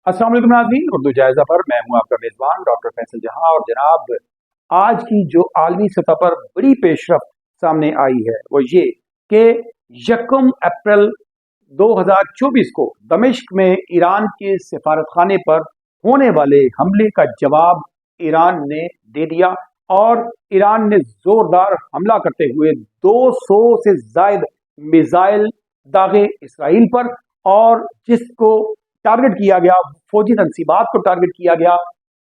अस्सलाम वालेकुम नाज़रीन, उर्दू जायज़ा पर मैं हूं आपका मेज़बान डॉक्टर फैसल जहां। और जनाब, आज की जो आलमी सतह पर बड़ी पेशरफ्त सामने आई है वो ये कि 1 अप्रैल 2024 को दमिश्क में ईरान के सफारतखाने पर होने वाले हमले का जवाब ईरान ने दे दिया। और ईरान ने जोरदार हमला करते हुए 200 से जायद मिसाइल दागे इसराइल पर, और जिसको टारगेट किया गया, फौजी तनसीबात को टारगेट किया गया।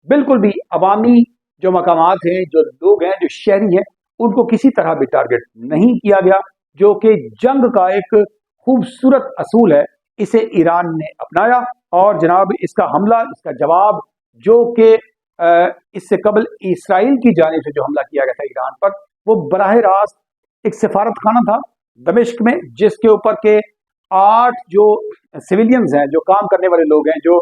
बिल्कुल भी अवामी जो मकामात हैं, जो लोग हैं, जो शहरी हैं, उनको किसी तरह भी टारगेट नहीं किया गया, जो कि जंग का एक खूबसूरत असूल है। इसे ईरान ने अपनाया और जनाब इसका हमला, इसका जवाब, जो कि इससे कबल इसराइल की जानिब से जो हमला किया गया था ईरान पर, वो बराह रास्त एक सफारत खाना था दमिश्क में, जिसके ऊपर के 8 जो सिविलियंस हैं, जो काम करने वाले लोग हैं, जो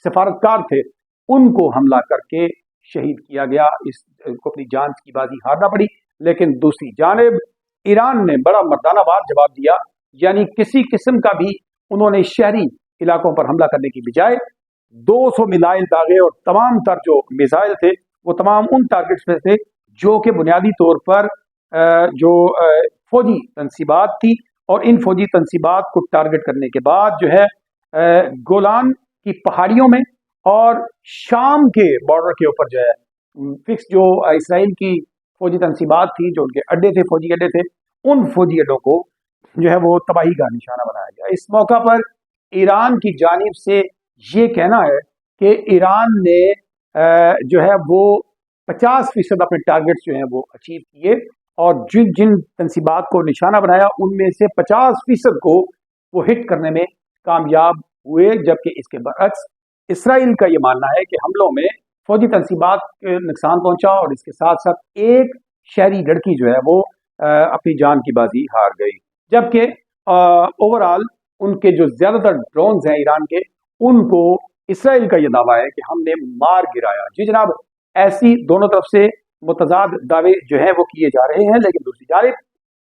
सफारतकार थे, उनको हमला करके शहीद किया गया। इसको अपनी जान की बाजी हारना पड़ी। लेकिन दूसरी जानिब ईरान ने बड़ा मर्दानावार जवाब दिया, यानी किसी किस्म का भी उन्होंने शहरी इलाकों पर हमला करने की बजाय 200 मिसाइल दागे, और तमाम तर जो मिसाइल थे वो तमाम उन टारगेट्स में थे जो कि बुनियादी तौर पर जो फौजी तनसीबात थी। और इन फौजी तनसीबात को टारगेट करने के बाद जो है गोलान की पहाड़ियों में और शाम के बॉर्डर के ऊपर जो है फिक्स जो इसराइल की फौजी तनसीबात थी, जो उनके अड्डे थे, फौजी अड्डे थे, उन फौजी अड्डों को जो है वो तबाही का निशाना बनाया गया। इस मौका पर ईरान की जानिब से ये कहना है कि ईरान ने जो है वो 50% अपने टारगेट्स जो हैं वो अचीव किए, और जिन जिन तनसीबात को निशाना बनाया उनमें से 50% को वो हिट करने में कामयाब हुए। जबकि इसके बरअक्स इसराइल का ये मानना है कि हमलों में फौजी तनसीबात को नुकसान पहुंचा, और इसके साथ साथ एक शहरी लड़की जो है वो अपनी जान की बाजी हार गई। जबकि ओवरऑल उनके जो ज़्यादातर ड्रोन्स हैं ईरान के, उनको इसराइल का ये दावा है कि हमने मार गिराया। जी जनाब, ऐसी दोनों तरफ से मुतजाद दावे जो हैं वो किए जा रहे हैं। लेकिन दूसरी जानिब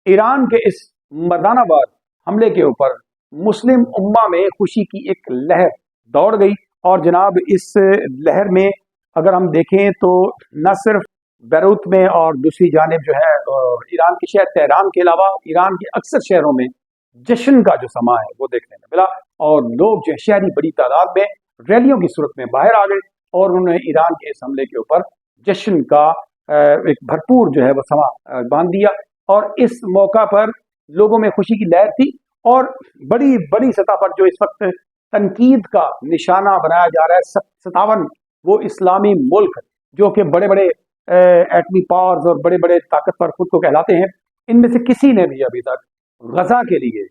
ईरान के इस मर्दानावार हमले के ऊपर मुस्लिम उम्मा में खुशी की एक लहर दौड़ गई। और जनाब इस लहर में अगर हम देखें तो न सिर्फ बैरूत में और दूसरी जानिब जो है ईरान के शहर तेहरान के अलावा ईरान के अक्सर शहरों में जश्न का जो समा है वो देखने में मिला, और लोग जो शहरी बड़ी तादाद में रैलियों की सूरत में बाहर आ गए और उन्होंने ईरान के इस हमले के ऊपर जश्न का एक भरपूर जो है वो समा बांध दिया। और इस मौका पर लोगों में खुशी की लहर थी। और बड़ी बड़ी सतह पर जो इस वक्त तनकीद का निशाना बनाया जा रहा है 57 वो इस्लामी मुल्क जो कि बड़े बड़े एटमी पावर्स और बड़े बड़े ताकतवर खुद को कहलाते हैं, इनमें से किसी ने भी अभी तक गजा के लिए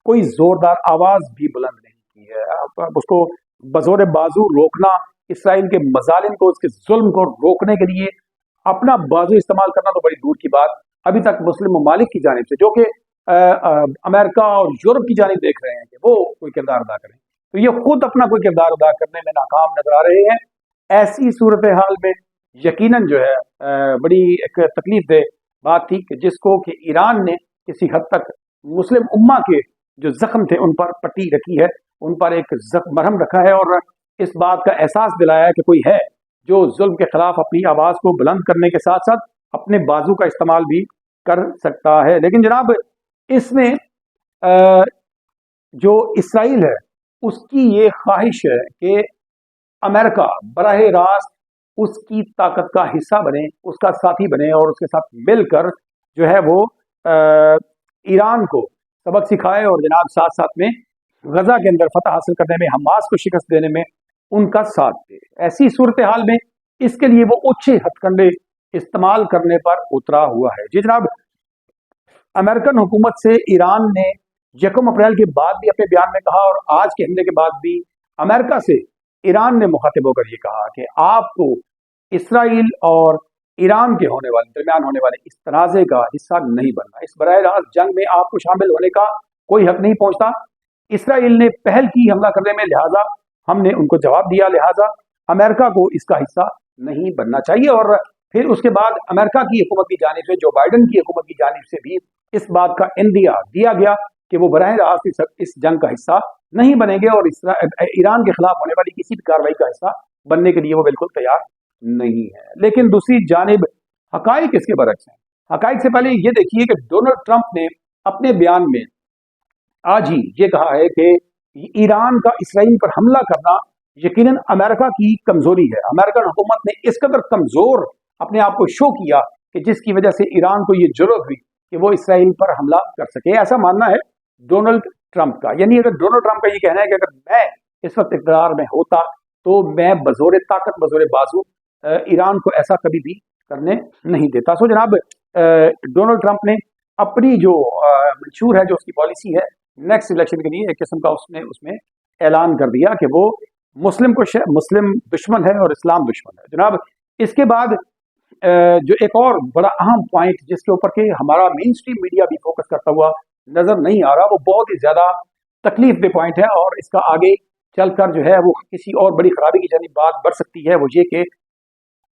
कोई जोरदार आवाज भी बुलंद नहीं की है। उसको बजोर बाजू रोकना, इसराइल के मजालिम को, उसके जुल्म को रोकने के लिए अपना बाजू इस्तेमाल करना तो बड़ी दूर की बात, अभी तक मुस्लिम ममालिक की जानिब से, जो कि अमेरिका और यूरोप की जानिब देख रहे हैं कि वो कोई किरदार अदा करें, तो ये खुद अपना कोई किरदार अदा करने में नाकाम नजर आ रहे हैं। ऐसी सूरत हाल में यकीनन जो है बड़ी एक तकलीफ दे बात थी कि जिसको कि ईरान ने किसी हद तक मुस्लिम उम्मा के जो जख्म थे उन पर पट्टी रखी है, उन पर एक मरहम रखा है, और इस बात का एहसास दिलाया है कि कोई है जो जुल्म के खिलाफ अपनी आवाज को बुलंद करने के साथ साथ अपने बाजू का इस्तेमाल भी कर सकता है। लेकिन जनाब इसमें जो इसराइल है उसकी ये ख्वाहिश है कि अमेरिका बराह रास्त उसकी ताकत का हिस्सा बने, उसका साथी बने, और उसके साथ मिलकर जो है वो ईरान को सबक सिखाए, और जनाब साथ साथ में गजा के अंदर फतह हासिल करने में, हमास को शिकस्त देने में उनका साथ दे। ऐसी सूरत हाल में इसके लिए वो अच्छे हथकंडे इस्तेमाल करने पर उतरा हुआ है। जी जनाब, अमेरिकन हुकूमत से ईरान ने 1 अप्रैल के बाद भी अपने बयान में कहा, और आज के हमले के बाद भी अमेरिका से ईरान ने मुखातिब होकर ये कहा कि आपको इसराइल और ईरान के दरमियान होने वाले इस तनाज़े का हिस्सा नहीं बनना। इस बराह रास्त जंग में आपको शामिल होने का कोई हक नहीं पहुंचता। इसराइल ने पहल की हमला करने में, लिहाजा हमने उनको जवाब दिया, लिहाजा अमेरिका को इसका हिस्सा नहीं बनना चाहिए। और फिर उसके बाद अमेरिका की हुकूमत की जानिब से, जो बाइडन की हुकूमत की जानिब से भी इस बात का इंदिया दिया गया کہ وہ براہ راست اس جنگ کا حصہ نہیں بنیں گے اور ایران کے خلاف ہونے والی کسی بھی کارروائی کا حصہ بننے کے لیے وہ بالکل تیار نہیں ہے۔ لیکن دوسری جانب حقائق اس کے برعکس ہیں۔ حقائق سے پہلے یہ دیکھیے کہ ڈونلڈ ٹرمپ نے اپنے بیان میں آج ہی یہ کہا ہے کہ ایران کا اسرائیل پر حملہ کرنا یقیناً امریکہ کی کمزوری ہے۔ امریکن حکومت نے اس قدر کمزور اپنے آپ کو شو کیا کہ جس کی وجہ سے ایران کو یہ ضرورت ہوئی کہ وہ اسرائیل پر حملہ کر سکے، ایسا ماننا ہے ڈونلڈ ٹرمپ کا۔ یعنی اگر ڈونلڈ ٹرمپ کا یہ کہنا ہے کہ اگر میں اس وقت اقتدار میں ہوتا تو میں بزور طاقت بزور بازو ایران کو ایسا کبھی بھی کرنے نہیں دیتا۔ سو جناب ڈونلڈ ٹرمپ نے اپنی جو منشور ہے، جو اس کی پالیسی ہے نیکسٹ الیکشن کے لیے، ایک قسم کا اس میں اعلان کر دیا کہ وہ مسلم دشمن ہے اور اسلام دشمن ہے۔ جناب اس کے بعد جو ایک اور بڑا اہم پوائنٹ جس کے اوپر کہ ہمارا مین اسٹریم میڈیا بھی فوکس کرتا ہوا نظر نہیں آ رہا، وہ بہت ہی زیادہ تکلیف دہ پوائنٹ ہے اور اس کا آگے چل کر جو ہے وہ کسی اور بڑی خرابی کی جانب بات بڑھ سکتی ہے۔ وہ یہ کہ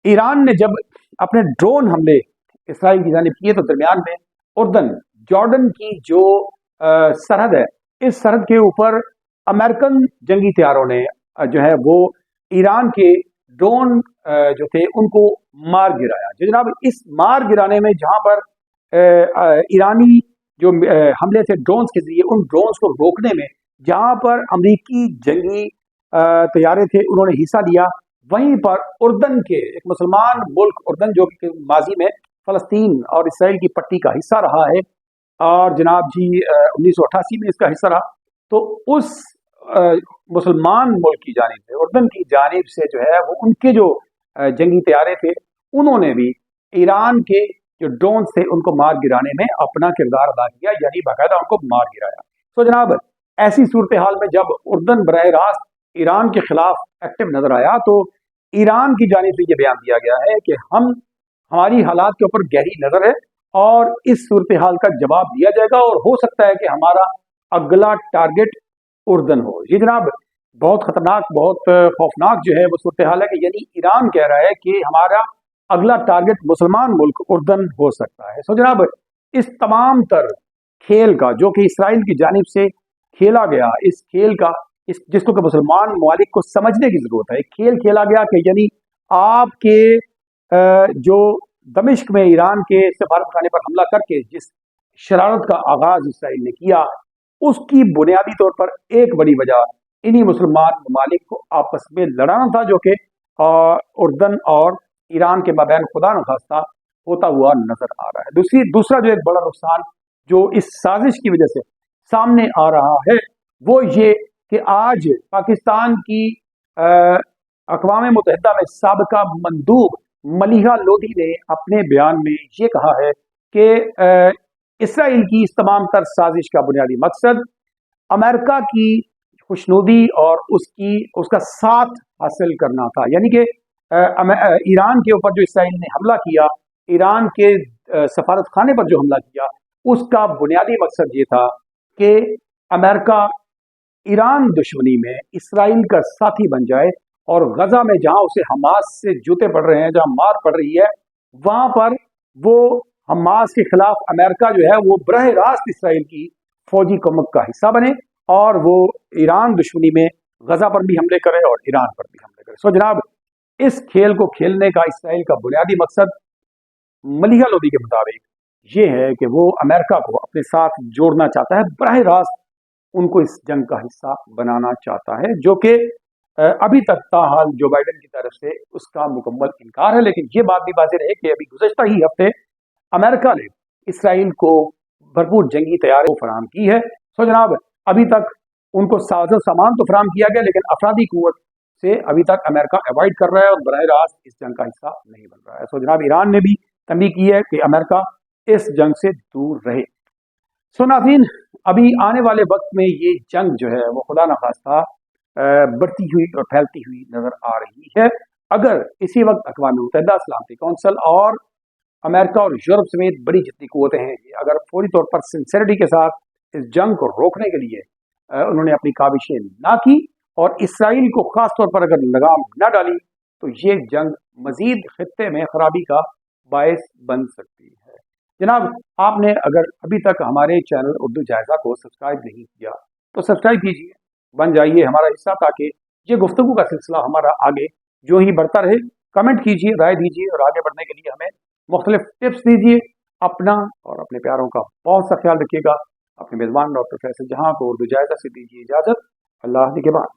ایران نے جب اپنے ڈرون حملے اسرائیل کی جانب کیے تو درمیان میں اردن جارڈن کی جو سرحد ہے، اس سرحد کے اوپر امریکن جنگی طیاروں نے جو ہے وہ ایران کے ڈرون جو تھے ان کو مار گرایا۔ جناب اس مار گرانے میں جہاں پر ایرانی جو حملے تھے ڈرونز کے ذریعے، ان ڈرونز کو روکنے میں جہاں پر امریکی جنگی طیارے تھے انہوں نے حصہ لیا، وہیں پر اردن کے ایک مسلمان ملک اردن جو کہ ماضی میں فلسطین اور اسرائیل کی پٹی کا حصہ رہا ہے اور جناب جی 1988 میں اس کا حصہ رہا، تو اس مسلمان ملک کی جانب سے اردن کی جانب سے جو ہے وہ ان کے جو جنگی طیارے تھے انہوں نے بھی ایران کے جو ڈرونز تھے ان کو مار گرانے میں اپنا کردار ادا کیا، یعنی باقاعدہ ان کو مار گرایا۔ تو جناب ایسی صورتحال میں جب اردن براہ راست ایران کے خلاف ایکٹیو نظر آیا تو ایران کی جانب سے یہ بیان دیا گیا ہے کہ ہماری حالات کے اوپر گہری نظر ہے اور اس صورتحال کا جواب دیا جائے گا اور ہو سکتا ہے کہ ہمارا اگلا ٹارگٹ اردن ہو۔ یہ جناب بہت خطرناک بہت خوفناک جو ہے وہ صورتحال ہے کہ یعنی ایران کہہ رہا ہے کہ ہمارا اگلا ٹارگٹ مسلمان ملک اردن ہو سکتا ہے۔ سو جناب اس تمام تر کھیل کا جو کہ اسرائیل کی جانب سے کھیلا گیا، اس کھیل کا جس کو کہ مسلمان ممالک کو سمجھنے کی ضرورت ہے، ایک کھیل کھیلا گیا کہ یعنی آپ کے جو دمشق میں ایران کے سفارت خانے پر حملہ کر کے جس شرارت کا آغاز اسرائیل نے کیا، اس کی بنیادی طور پر ایک بڑی وجہ انہی مسلمان ممالک کو آپس میں لڑانا تھا جو کہ اردن اور ایران کے مابین خدا نخواستہ ہوتا ہوا نظر آ رہا ہے۔ دوسرا جو ایک بڑا نقصان جو اس سازش کی وجہ سے سامنے آ رہا ہے وہ یہ کہ آج پاکستان کی اقوام متحدہ میں سابقہ مندوب ملیحہ لودھی نے اپنے بیان میں یہ کہا ہے کہ اسرائیل کی اس تمام تر سازش کا بنیادی مقصد امریکہ کی خوشنودی اور اس کا ساتھ حاصل کرنا تھا، یعنی کہ ایران کے اوپر جو اسرائیل نے حملہ کیا، ایران کے سفارت خانے پر جو حملہ کیا، اس کا بنیادی مقصد یہ تھا کہ امریکہ ایران دشمنی میں اسرائیل کا ساتھی بن جائے اور غزہ میں جہاں اسے حماس سے جوتے پڑ رہے ہیں، جہاں مار پڑ رہی ہے، وہاں پر وہ حماس کے خلاف امریکہ جو ہے وہ براہ راست اسرائیل کی فوجی کمک کا حصہ بنے اور وہ ایران دشمنی میں غزہ پر بھی حملے کرے اور ایران پر بھی حملے کرے۔ سو جناب اس کھیل کو کھیلنے کا اسرائیل کا بنیادی مقصد ملیحہ لودھی کے مطابق یہ ہے کہ وہ امریکہ کو اپنے ساتھ جوڑنا چاہتا ہے، براہ راست ان کو اس جنگ کا حصہ بنانا چاہتا ہے، جو کہ ابھی تک تاحال جو بائیڈن کی طرف سے اس کا مکمل انکار ہے۔ لیکن یہ بات بھی واضح رہے کہ ابھی گزشتہ ہی ہفتے امریکہ نے اسرائیل کو بھرپور جنگی طیارے فراہم کی ہے۔ سو جناب ابھی تک ان کو ساز و سامان تو فراہم کیا گیا لیکن افرادی قوت سے ابھی تک امریکہ ایوائڈ کر رہا ہے اور براہ راست اس جنگ کا حصہ نہیں بن رہا ہے۔ سو جناب ایران نے بھی تنبیہ کی ہے کہ امریکہ اس جنگ سے دور رہے۔ سو ناظرین ابھی آنے والے وقت میں یہ جنگ جو ہے وہ خدا نخواستہ بڑھتی ہوئی اور پھیلتی ہوئی نظر آ رہی ہے۔ اگر اسی وقت اقوام متحدہ، سلامتی کونسل اور امریکہ اور یورپ سمیت بڑی جتنی قوتیں ہیں، اگر فوری طور پر سنسیریٹی کے ساتھ اس جنگ کو روکنے کے لیے انہوں نے اپنی کاوشیں نہ کی اور اسرائیل کو خاص طور پر اگر لگام نہ ڈالی تو یہ جنگ مزید خطے میں خرابی کا باعث بن سکتی ہے۔ जनाब, आपने अगर अभी तक हमारे चैनल उर्दू जायज़ा को सब्सक्राइब नहीं किया तो सब्सक्राइब कीजिए, बन जाइए हमारा हिस्सा, ताकि ये गुफ्तगू का सिलसिला हमारा आगे जो ही बढ़ता रहे। कमेंट कीजिए, राय दीजिए और आगे बढ़ने के लिए हमें मुख्तलिफ टिप्स दीजिए। अपना और अपने प्यारों का बहुत सा ख्याल रखिएगा। अपने मेज़बान डॉक्टर फैसल जहां को उर्दू जायज़ा से दीजिए इजाज़त। अल्लाह के बाद।